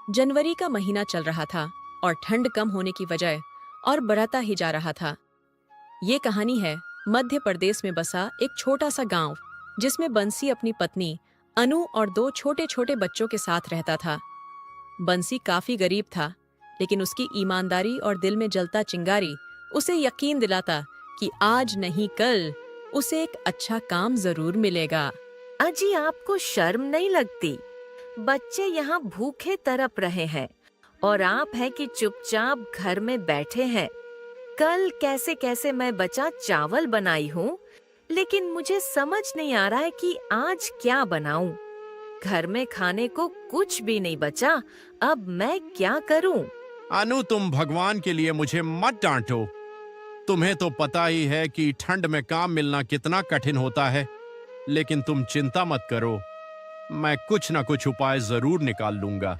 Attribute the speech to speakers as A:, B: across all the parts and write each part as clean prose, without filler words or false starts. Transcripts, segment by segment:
A: जनवरी का महीना चल रहा था और ठंड कम होने की वजह और बढ़ता ही जा रहा था। ये कहानी है मध्य प्रदेश में बसा एक छोटा सा गांव, जिसमें बंसी अपनी पत्नी अनु और दो छोटे छोटे बच्चों के साथ रहता था। बंसी काफी गरीब था, लेकिन उसकी ईमानदारी और दिल में जलता चिंगारी उसे यकीन दिलाता कि आज नहीं कल उसे एक अच्छा काम जरूर मिलेगा।
B: अजी, आपको शर्म नहीं लगती? बच्चे यहाँ भूखे तड़प रहे हैं और आप हैं कि चुपचाप घर में बैठे हैं। कल कैसे कैसे मैं बचा चावल बनाई हूँ, लेकिन मुझे समझ नहीं आ रहा है कि आज क्या बनाऊं। घर में खाने को कुछ भी नहीं बचा, अब मैं क्या करूं?
C: अनु, तुम भगवान के लिए मुझे मत डांटो। तुम्हें तो पता ही है कि ठंड में काम मिलना कितना कठिन होता है। लेकिन तुम चिंता मत करो, मैं कुछ ना कुछ उपाय जरूर निकाल लूंगा।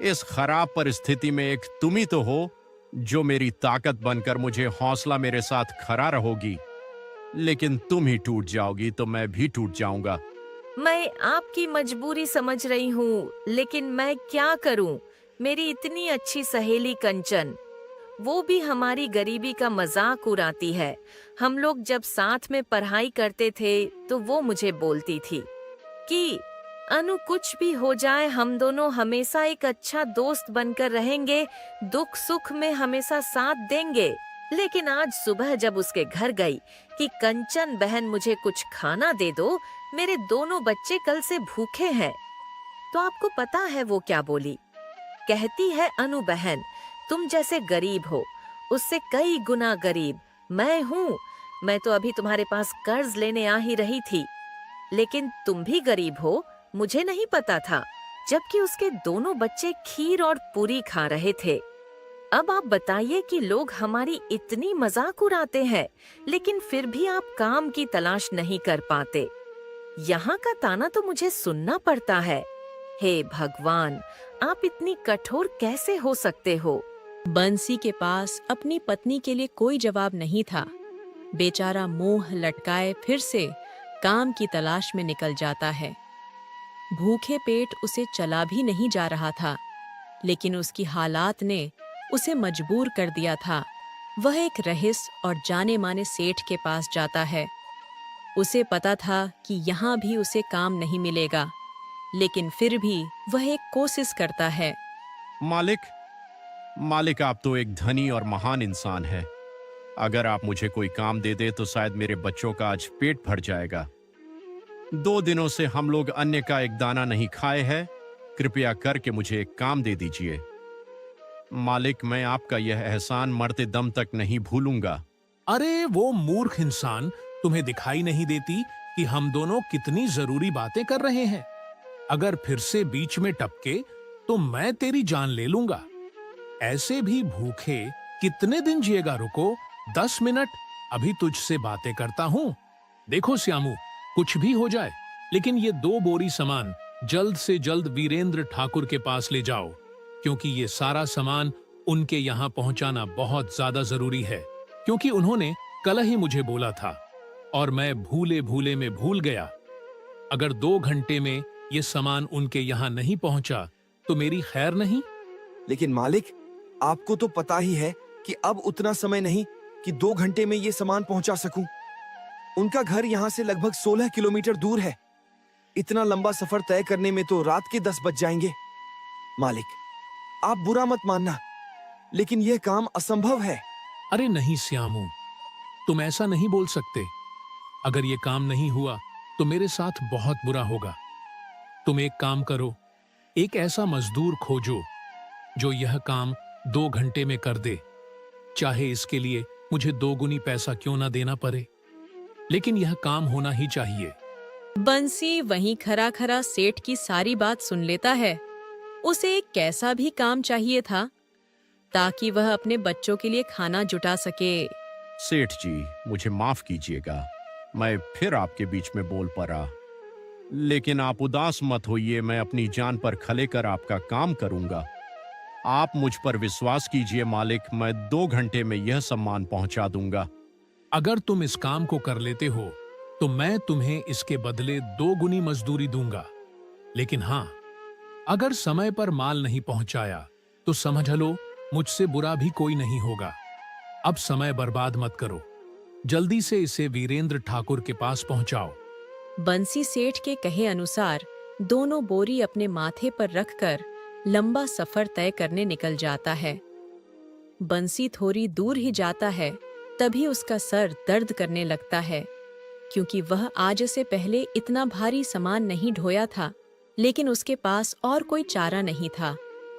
C: इस खराब परिस्थिति में एक तुम ही तो हो जो मेरी ताकत बनकर मुझे हौसला मेरे साथ खड़ा रहोगी। लेकिन तुम ही टूट जाओगी तो मैं भी टूट जाऊंगा।
B: मैं आपकी मजबूरी समझ रही हूँ, लेकिन मैं क्या करूँ? मेरी इतनी अच्छी सहेली कंचन, वो भी हमारी गरीबी का मजाक उड़ाती है। हम लोग जब साथ में पढ़ाई करते थे तो वो मुझे बोलती थी कि अनु, कुछ भी हो जाए हम दोनों हमेशा एक अच्छा दोस्त बनकर रहेंगे, दुख सुख में हमेशा साथ देंगे। लेकिन आज सुबह जब उसके घर गई कि कंचन बहन मुझे कुछ खाना दे दो, मेरे दोनों बच्चे कल से भूखे हैं, तो आपको पता है वो क्या बोली? कहती है, अनु बहन, तुम जैसे गरीब हो उससे कई गुना गरीब मैं हूँ। मैं तो अभी तुम्हारे पास कर्ज लेने आ ही रही थी, लेकिन तुम भी गरीब हो, मुझे नहीं पता था। जबकि उसके दोनों बच्चे खीर और पूरी खा रहे थे। अब आप बताइए कि लोग हमारी इतनी मजाक उड़ाते हैं, लेकिन फिर भी आप काम की तलाश नहीं कर पाते। यहाँ का ताना तो मुझे सुनना पड़ता है। हे भगवान, आप इतनी कठोर कैसे हो सकते हो?
A: बंसी के पास अपनी पत्नी के लिए कोई जवाब नहीं था। बेचारा मुंह लटकाए फिर से काम की तलाश में निकल जाता है। भूखे पेट उसे चला भी नहीं जा रहा था, लेकिन उसकी हालात ने उसे मजबूर कर दिया था। वह एक रईस और जाने माने सेठ के पास जाता है। उसे पता था कि यहाँ भी उसे काम नहीं मिलेगा, लेकिन फिर भी वह एक कोशिश करता है।
C: मालिक, आप तो एक धनी और महान इंसान है। अगर आप मुझे कोई काम दे दे तो शायद मेरे बच्चों का आज पेट भर जाएगा। 2 दिनों से हम लोग अन्य का एक दाना नहीं खाए हैं। कृपया करके मुझे एक काम दे दीजिए। मालिक, मैं आपका यह एहसान मरते दम तक नहीं भूलूंगा।
D: अरे वो मूर्ख इंसान, तुम्हें दिखाई नहीं देती कि हम दोनों कितनी जरूरी बातें कर रहे हैं? अगर फिर से बीच में टपके तो मैं तेरी जान ले लूंगा। ऐसे भी भूखे कितने दिन जिएगा? रुको 10 मिनट, अभी तुझसे बातें करता हूँ। देखो श्यामू, कुछ भी हो जाए, लेकिन ये 2 बोरी सामान जल्द से जल्द वीरेंद्र ठाकुर के पास ले जाओ, क्योंकि ये सारा सामान उनके यहाँ पहुंचाना बहुत ज्यादा जरूरी है। क्योंकि उन्होंने कल ही मुझे बोला था और मैं भूले भूले में भूल गया। अगर 2 घंटे में ये सामान उनके यहाँ नहीं पहुंचा तो मेरी खैर नहीं।
E: लेकिन मालिक, आपको तो पता ही है कि अब उतना समय नहीं कि 2 घंटे में ये सामान पहुंचा सकूं। उनका घर यहाँ से लगभग 16 किलोमीटर दूर है। इतना लंबा सफर तय करने में तो रात के 10 बज जाएंगे। मालिक, आप बुरा मत मानना, लेकिन यह काम असंभव है।
D: अरे नहीं श्यामू, तुम ऐसा नहीं बोल सकते। अगर ये काम नहीं हुआ तो मेरे साथ बहुत बुरा होगा। तुम एक काम करो, एक ऐसा मजदूर खोजो जो यह काम 2 घंटे में कर दे। चाहे इसके लिए मुझे 2 गुनी पैसा क्यों ना देना पड़े, लेकिन यह काम होना ही चाहिए।
A: बंसी वहीं खरा खरा सेठ की सारी बात सुन लेता है। उसे एक कैसा भी काम चाहिए था ताकि वह अपने बच्चों के लिए खाना जुटा सके।
C: सेठ जी, मुझे माफ कीजिएगा, मैं फिर आपके बीच में बोल पड़ा। लेकिन आप उदास मत होइए, मैं अपनी जान पर खले कर आपका काम करूंगा। आप मुझ पर विश्वास कीजिए मालिक, मैं 2 घंटे में यह सामान पहुंचा दूंगा।
D: अगर तुम इस काम को कर लेते हो तो मैं तुम्हें इसके बदले 2 गुनी मजदूरी दूंगा। लेकिन हाँ, अगर समय पर माल नहीं पहुंचाया तो समझ लो मुझसे बुरा भी कोई नहीं होगा। अब समय बर्बाद मत करो, जल्दी से इसे वीरेंद्र ठाकुर के पास पहुंचाओ।
A: बंसी सेठ के कहे अनुसार दोनों बोरी अपने माथे पर रखकर लंबा सफर तय करने निकल जाता है। बंसी थोड़ी दूर ही जाता है तभी उसका सर दर्द करने लगता है, क्योंकि वह आज से पहले इतना भारी सामान नहीं ढोया था, लेकिन उसके पास और कोई चारा नहीं था।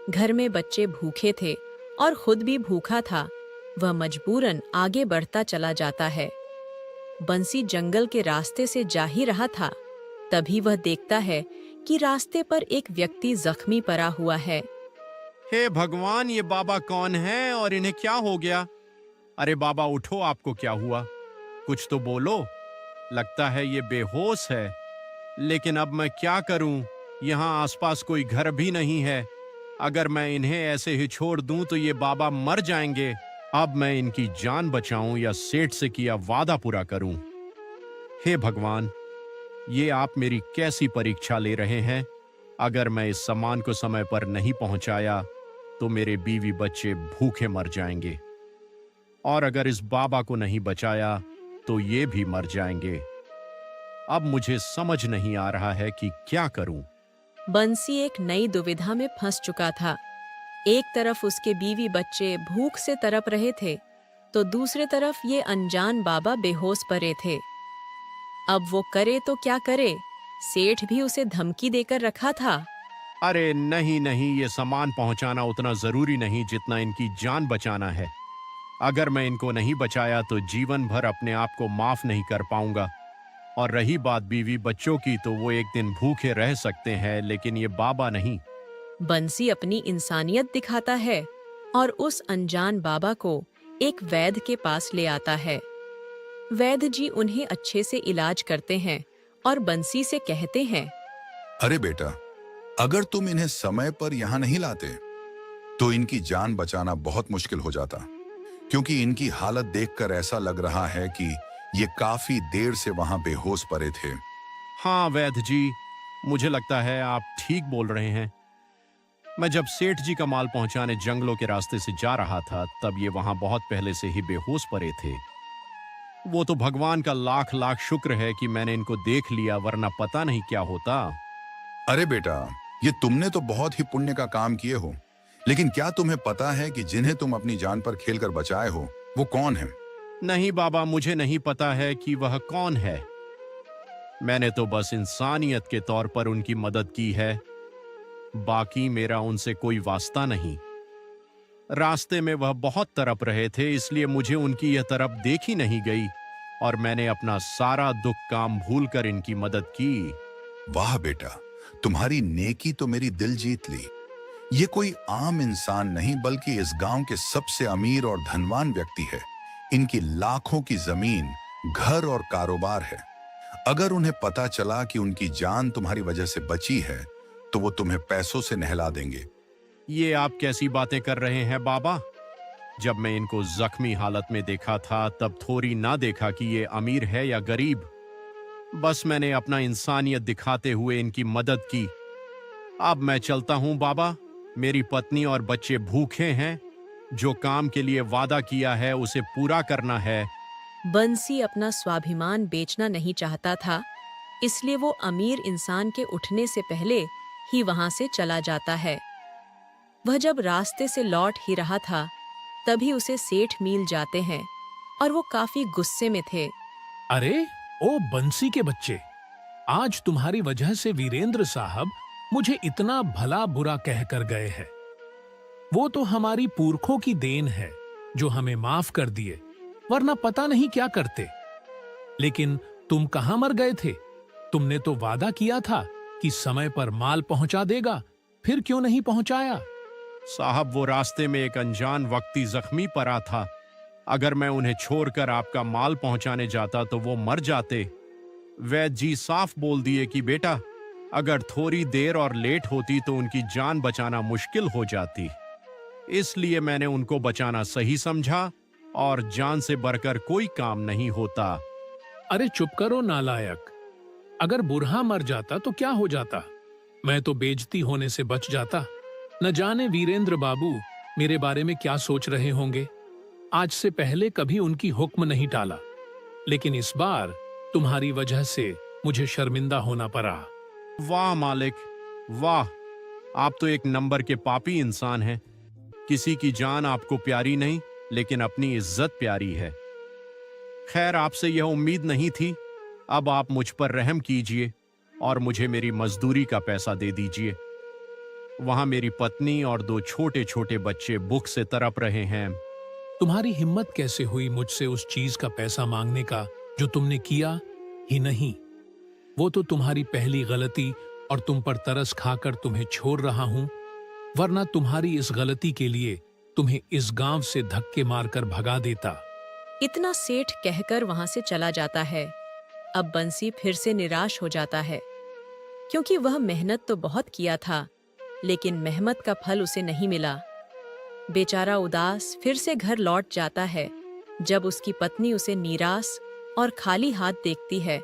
A: घर में बच्चे भूखे थे और खुद भी भूखा था। वह मजबूरन आगे बढ़ता चला जाता है। बंसी जंगल के रास्ते से जा ही रहा था, तभी वह देखता है कि रास्ते पर एक व्यक्ति जख्मी पड़ा हुआ है।
C: हे भगवान, ये बाबा कौन है और इन्हें क्या हो गया? अरे बाबा उठो, आपको क्या हुआ? कुछ तो बोलो। लगता है ये बेहोश है। लेकिन अब मैं क्या करूं? यहाँ आसपास कोई घर भी नहीं है। अगर मैं इन्हें ऐसे ही छोड़ दूं तो ये बाबा मर जाएंगे। अब मैं इनकी जान बचाऊं या सेठ से किया वादा पूरा करूं? हे भगवान, ये आप मेरी कैसी परीक्षा ले रहे हैं? अगर मैं इस सामान को समय पर नहीं पहुंचाया तो मेरे बीवी बच्चे भूखे मर जाएंगे, और अगर इस बाबा को नहीं बचाया तो ये भी मर जाएंगे। अब मुझे समझ नहीं आ रहा है कि क्या करूं।
A: बंसी एक नई दुविधा में फंस चुका था। एक तरफ उसके बीवी बच्चे भूख से तड़प रहे थे, तो दूसरे तरफ ये अनजान बाबा बेहोश पड़े थे। अब वो करे तो क्या करे? सेठ भी उसे धमकी देकर रखा था।
C: अरे नहीं नहीं, ये सामान पहुंचाना उतना जरूरी नहीं जितना इनकी जान बचाना है। अगर मैं इनको नहीं बचाया तो जीवन भर अपने आप को माफ नहीं कर पाऊंगा। और रही बात बीवी बच्चों की, तो वो एक दिन भूखे रह सकते हैं, लेकिन ये बाबा नहीं।
A: बंसी अपनी इंसानियत दिखाता है और उस अनजान बाबा को एक वैद्य के पास ले आता है। वैद्य जी उन्हें अच्छे से इलाज करते हैं और बंसी से कहते हैं,
F: अरे बेटा, अगर तुम इन्हें समय पर यहाँ नहीं लाते तो इनकी जान बचाना बहुत मुश्किल हो जाता, क्योंकि इनकी हालत देखकर ऐसा लग रहा है कि ये काफी देर से वहां बेहोश पड़े थे।
C: हाँ वैद्य जी, मुझे लगता है आप ठीक बोल रहे हैं। मैं जब सेठ जी का माल पहुंचाने जंगलों के रास्ते से जा रहा था, तब ये वहां बहुत पहले से ही बेहोश पड़े थे। वो तो भगवान का लाख लाख शुक्र है कि मैंने इनको देख लिया, वरना पता नहीं क्या होता।
F: अरे बेटा, ये तुमने तो बहुत ही पुण्य का काम किए हो, लेकिन क्या तुम्हें पता है कि जिन्हें तुम अपनी जान पर खेलकर बचाए हो वो कौन है?
C: नहीं बाबा, मुझे नहीं पता है कि वह कौन है। मैंने तो बस इंसानियत के तौर पर उनकी मदद की है, बाकी मेरा उनसे कोई वास्ता नहीं। रास्ते में वह बहुत तड़प रहे थे, इसलिए मुझे उनकी यह तरफ देखी नहीं गई और मैंने अपना सारा दुख काम भूलकर इनकी मदद की।
F: वाह बेटा, तुम्हारी नेकी तो मेरी दिल जीत ली। ये कोई आम इंसान नहीं, बल्कि इस गांव के सबसे अमीर और धनवान व्यक्ति है। इनकी लाखों की जमीन, घर और कारोबार है। अगर उन्हें पता चला कि उनकी जान तुम्हारी वजह से बची है तो वो तुम्हें पैसों से नहला देंगे।
C: ये आप कैसी बातें कर रहे हैं बाबा? जब मैं इनको जख्मी हालत में देखा था तब थोड़ी ना देखा कि ये अमीर है या गरीब। बस मैंने अपना इंसानियत दिखाते हुए इनकी मदद की। अब मैं चलता हूं बाबा, मेरी पत्नी और बच्चे भूखे हैं। जो काम के लिए वादा किया है उसे पूरा करना है।
A: बंसी अपना स्वाभिमान बेचना नहीं चाहता था, इसलिए वो अमीर इंसान के उठने से पहले ही वहां से चला जाता है। वह जब रास्ते से लौट ही रहा था, तभी उसे सेठ मिल जाते हैं और वो काफी गुस्से में थे।
D: अरे ओ बंसी के बच्चे, आज तुम्हारी वजह से वीरेंद्र साहब मुझे इतना भला बुरा कह कर गए हैं। वो तो हमारी पुरखों की देन है जो हमें माफ कर दिए, वरना पता नहीं क्या करते। लेकिन तुम कहां मर गए थे? तुमने तो वादा किया था कि समय पर माल पहुंचा देगा, फिर क्यों नहीं पहुंचाया?
C: साहब, वो रास्ते में एक अनजान व्यक्ति जख्मी पड़ा था। अगर मैं उन्हें छोड़कर आपका माल पहुंचाने जाता तो वो मर जाते। वैद्य जी साफ बोल दिए कि बेटा, अगर थोड़ी देर और लेट होती तो उनकी जान बचाना मुश्किल हो जाती। इसलिए मैंने उनको बचाना सही समझा, और जान से बढ़कर कोई काम नहीं होता।
D: अरे चुप करो नालायक। अगर बुरहा मर जाता तो क्या हो जाता? मैं तो बेइज्जती होने से बच जाता। न जाने वीरेंद्र बाबू मेरे बारे में क्या सोच रहे होंगे। आज से पहले कभी उनकी हुक्म नहीं टाला, लेकिन इस बार तुम्हारी वजह से मुझे शर्मिंदा होना पड़ा।
C: वाह मालिक, वाह, आप तो एक नंबर के पापी इंसान हैं। किसी की जान आपको प्यारी नहीं, लेकिन अपनी इज्जत प्यारी है। खैर, आपसे यह उम्मीद नहीं थी। अब आप मुझ पर रहम कीजिए और मुझे मेरी मजदूरी का पैसा दे दीजिए। वहां मेरी पत्नी और 2 छोटे छोटे बच्चे भूख से तड़प रहे हैं।
D: तुम्हारी हिम्मत कैसे हुई मुझसे उस चीज का पैसा मांगने का जो तुमने किया ही नहीं। वो तो तुम्हारी पहली गलती और तुम पर तरस खाकर तुम्हें छोड़ रहा हूं, वरना तुम्हारी इस गलती के लिए तुम्हें इस गांव से धक्के मारकर भगा देता।
A: इतना सेठ कहकर वहां से चला जाता है। अब बंसी फिर से निराश हो जाता है, क्योंकि वह मेहनत तो बहुत किया था, लेकिन मेहनत का फल उसे नहीं मिला। बेचारा उदास फिर से घर लौट जाता है। जब उसकी पत्नी उसे निराश और खाली हाथ देखती है,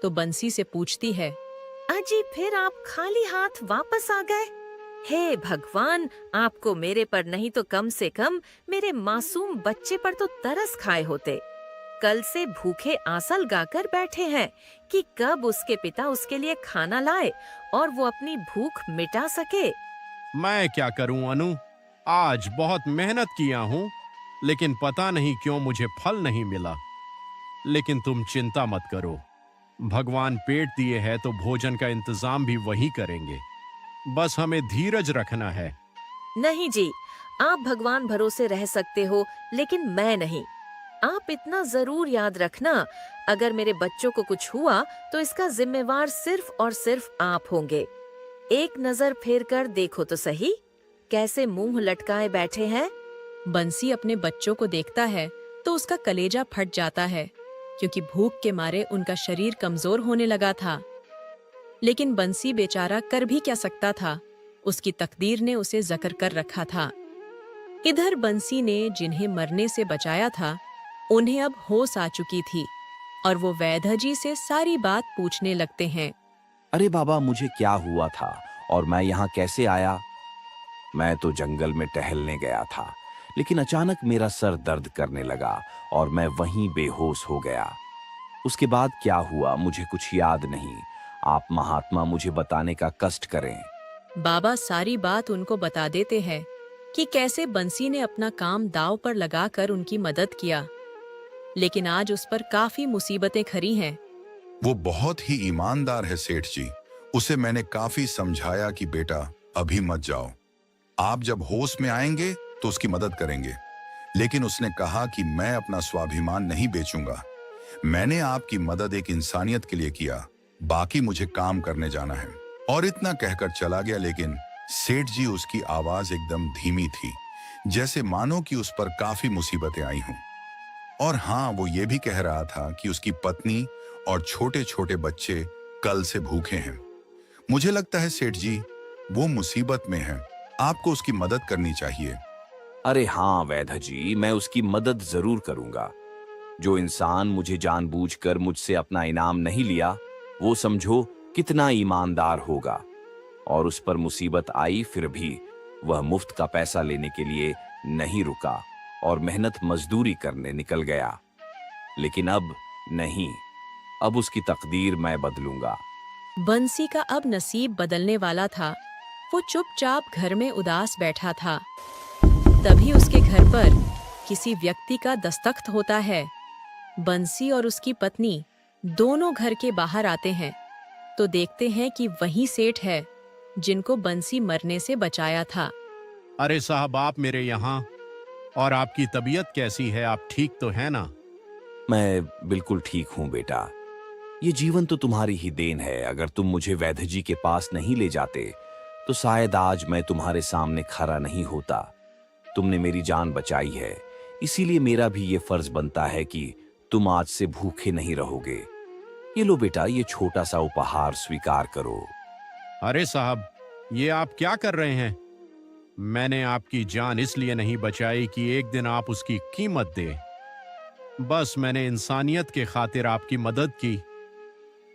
A: तो बंसी से पूछती है,
B: अजी, फिर आप खाली हाथ वापस आ गए? हे भगवान, आपको मेरे पर नहीं तो कम से कम मेरे मासूम बच्चे पर तो तरस खाए होते। कल से भूखे आंसल गाकर बैठे हैं कि कब उसके पिता उसके लिए खाना लाए और वो अपनी भूख मिटा सके।
C: मैं क्या करूं अनु, आज बहुत मेहनत किया हूं, लेकिन पता नहीं क्यों मुझे फल नहीं मिला। लेकिन तुम चिंता मत करो, भगवान पेट दिए है तो भोजन का इंतजाम भी वही करेंगे। बस हमें धीरज रखना है।
B: नहीं जी, आप भगवान भरोसे रह सकते हो, लेकिन मैं नहीं। आप इतना जरूर याद रखना, अगर मेरे बच्चों को कुछ हुआ तो इसका जिम्मेवार सिर्फ और सिर्फ आप होंगे। एक नजर फेर कर देखो तो सही, कैसे मुंह लटकाए बैठे हैं।
A: बंसी अपने बच्चों को देखता है तो उसका कलेजा फट जाता है, क्योंकि भूख के मारे उनका शरीर कमजोर होने लगा था। लेकिन बंसी बेचारा कर भी क्या सकता था, उसकी तकदीर ने उसे जकड़ कर रखा था। इधर बंसी ने जिन्हें मरने से बचाया था, उन्हें अब होश आ चुकी थी और वो वैद्य से सारी बात पूछने लगते हैं।
G: अरे बाबा, मुझे क्या हुआ था और मैं यहाँ कैसे आया? मैं तो जंगल में टहलने गया था, लेकिन अचानक मेरा सर दर्द करने लगा और मैं वहीं बेहोश हो गया। उसके बाद क्या हुआ मुझे कुछ याद नहीं। आप महात्मा मुझे बताने का कष्ट करें।
A: बाबा सारी बात उनको बता देते हैं कि कैसे बंसी ने अपना काम दांव पर लगाकर उनकी मदद किया, लेकिन आज उस पर काफी मुसीबतें खड़ी हैं।
F: वो बहुत ही ईमानदार है सेठ जी। उसे मैंने काफी समझाया कि बेटा अभी मत जाओ, आप जब होश में आएंगे तो उसकी मदद करेंगे। लेकिन उसने कहा कि मैं अपना स्वाभिमान नहीं बेचूंगा। मैंने आपकी मदद एक इंसानियत के लिए किया, बाकी मुझे काम करने जाना है। और इतना कहकर चला गया। लेकिन सेठ जी, उसकी आवाज एकदम धीमी थी, जैसे मानो कि उस पर काफी मुसीबतें आई हों। और हाँ, वो ये भी कह रहा था कि उसकी पत्नी और छोटे छोटे बच्चे कल से भूखे हैं। मुझे लगता है सेठ जी, वो मुसीबत में है, आपको उसकी मदद करनी चाहिए।
G: अरे हाँ वैद्य जी, मैं उसकी मदद जरूर करूंगा। जो इंसान मुझे जानबूझकर मुझसे अपना इनाम नहीं लिया, वो समझो कितना ईमानदार होगा। और उस पर मुसीबत आई फिर भी वह मुफ्त का पैसा लेने के लिए नहीं रुका और मेहनत मजदूरी करने निकल गया। लेकिन अब नहीं, अब उसकी तकदीर मैं बदलूंगा।
A: बंसी का अब नसीब बदलने वाला था। वो चुपचाप घर में उदास बैठा था। तभी उसके घर पर किसी व्यक्ति का दस्तखत होता है। बंसी और उसकी पत्नी दोनों घर के बाहर आते हैं तो देखते हैं कि वही सेठ है जिनको बंसी मरने से बचाया था।
C: अरे साहब, आप मेरे यहाँ, और आपकी तबीयत कैसी है? आप ठीक तो है ना?
G: मैं बिल्कुल ठीक हूं बेटा। ये जीवन तो तुम्हारी ही देन है। अगर तुम मुझे वैद्य जी के पास नहीं ले जाते तो शायद आज मैं तुम्हारे सामने खड़ा नहीं होता। तुमने मेरी जान बचाई है, इसीलिए मेरा भी ये फर्ज बनता है कि तुम आज से भूखे नहीं रहोगे। ये लो बेटा, ये छोटा सा उपहार स्वीकार करो।
C: अरे साहब, ये आप क्या कर रहे हैं? मैंने आपकी जान इसलिए नहीं बचाई कि एक दिन आप उसकी कीमत दे। बस मैंने इंसानियत के खातिर आपकी मदद की।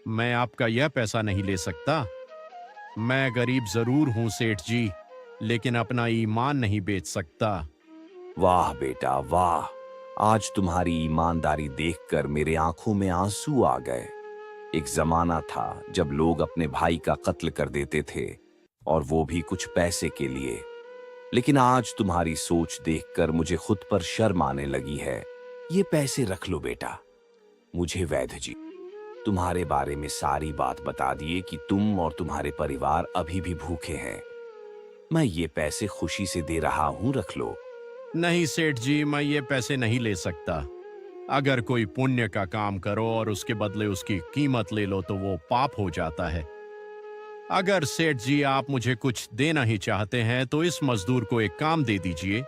C: मैं आपका यह पैसा नहीं ले सकता। मैं गरीब जरूर हूं सेठ जी, लेकिन अपना ईमान नहीं बेच सकता।
G: वाह बेटा वाह, आज तुम्हारी ईमानदारी देखकर मेरे आंखों में आंसू आ गए। एक जमाना था जब लोग अपने भाई का कत्ल कर देते थे, और वो भी कुछ पैसे के लिए। लेकिन आज तुम्हारी सोच देखकर मुझे खुद पर शर्म आने लगी है। ये पैसे रख लो बेटा। मुझे वैद्य जी तुम्हारे बारे में सारी बात बता दिए कि तुम और तुम्हारे परिवार अभी भी भूखे हैं। मैं ये पैसे खुशी से दे रहा हूं, रख लो।
C: नहीं सेठ जी, मैं ये पैसे नहीं ले सकता। अगर कोई पुण्य का काम करो और उसके बदले उसकी कीमत ले लो तो वो पाप हो जाता है। अगर सेठ जी आप मुझे कुछ देना ही चाहते हैं तो इस मजदूर को एक काम दे दीजिए।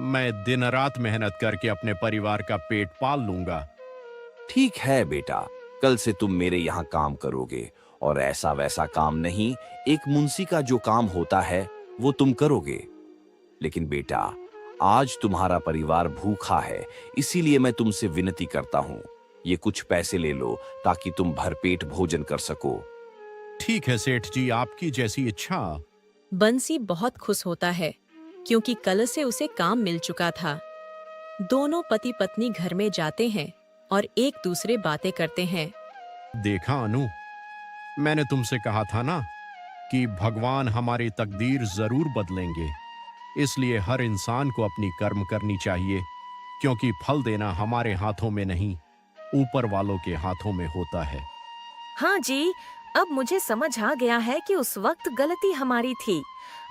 C: मैं दिन रात मेहनत करके अपने परिवार का पेट पाल लूंगा।
G: ठीक है बेटा, कल से तुम मेरे यहाँ काम करोगे, और ऐसा वैसा काम नहीं, एक मुंशी का जो काम होता है वो तुम करोगे। लेकिन बेटा, आज तुम्हारा परिवार भूखा है, इसीलिए मैं तुमसे विनती करता हूँ, ये कुछ पैसे ले लो ताकि तुम भरपेट भोजन कर सको।
C: ठीक है सेठ जी, आपकी जैसी इच्छा।
A: बंसी बहुत खुश होता है क्योंकि कल से उसे काम मिल चुका था। दोनों पति पत्नी घर में जाते हैं और एक दूसरे बातें करते हैं।
C: देखा अनु, मैंने तुमसे कहा था ना कि भगवान हमारी तकदीर जरूर बदलेंगे। इसलिए हर इंसान को अपनी कर्म करनी चाहिए, क्योंकि फल देना हमारे हाथों में नहीं, ऊपर वालों के हाथों में होता है।
B: हाँ जी, अब मुझे समझ आ गया है कि उस वक्त गलती हमारी थी।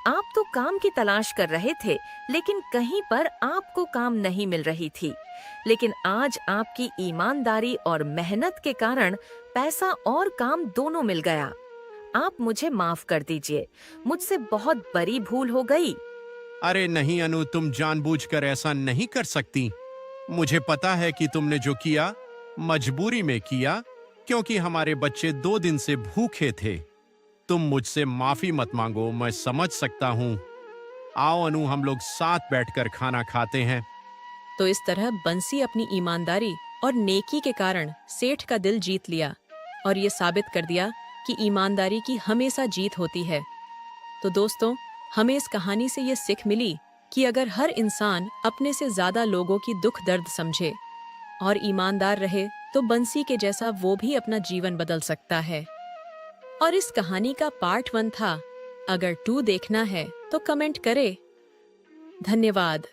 B: आप तो काम की तलाश कर रहे थे, लेकिन कहीं पर आपको काम नहीं मिल रही थी। लेकिन आज आपकी ईमानदारी और मेहनत के कारण पैसा और काम दोनों मिल गया। आप मुझे माफ कर दीजिए, मुझसे बहुत बड़ी भूल हो गई।
C: अरे नहीं अनु, तुम जानबूझकर ऐसा नहीं कर सकती। मुझे पता है कि तुमने जो किया मजबूरी में किया, क्योंकि हमारे बच्चे 2 दिन से भूखे थे। तुम मुझसे माफी मत मांगो, मैं समझ सकता हूँ। आओ अनु, हम लोग साथ बैठकर खाना खाते हैं।
A: तो इस तरह बंसी अपनी ईमानदारी और नेकी के कारण सेठ का दिल जीत लिया और ये साबित कर दिया कि ईमानदारी की हमेशा जीत होती है। तो दोस्तों, हमें इस कहानी से ये सीख मिली कि अगर हर इंसान अपने से ज्यादा लोगों की दुख दर्द समझे और ईमानदार रहे तो बंसी के जैसा वो भी अपना जीवन बदल सकता है। और इस कहानी का पार्ट 1 था। अगर 2 देखना है तो कमेंट करें। धन्यवाद।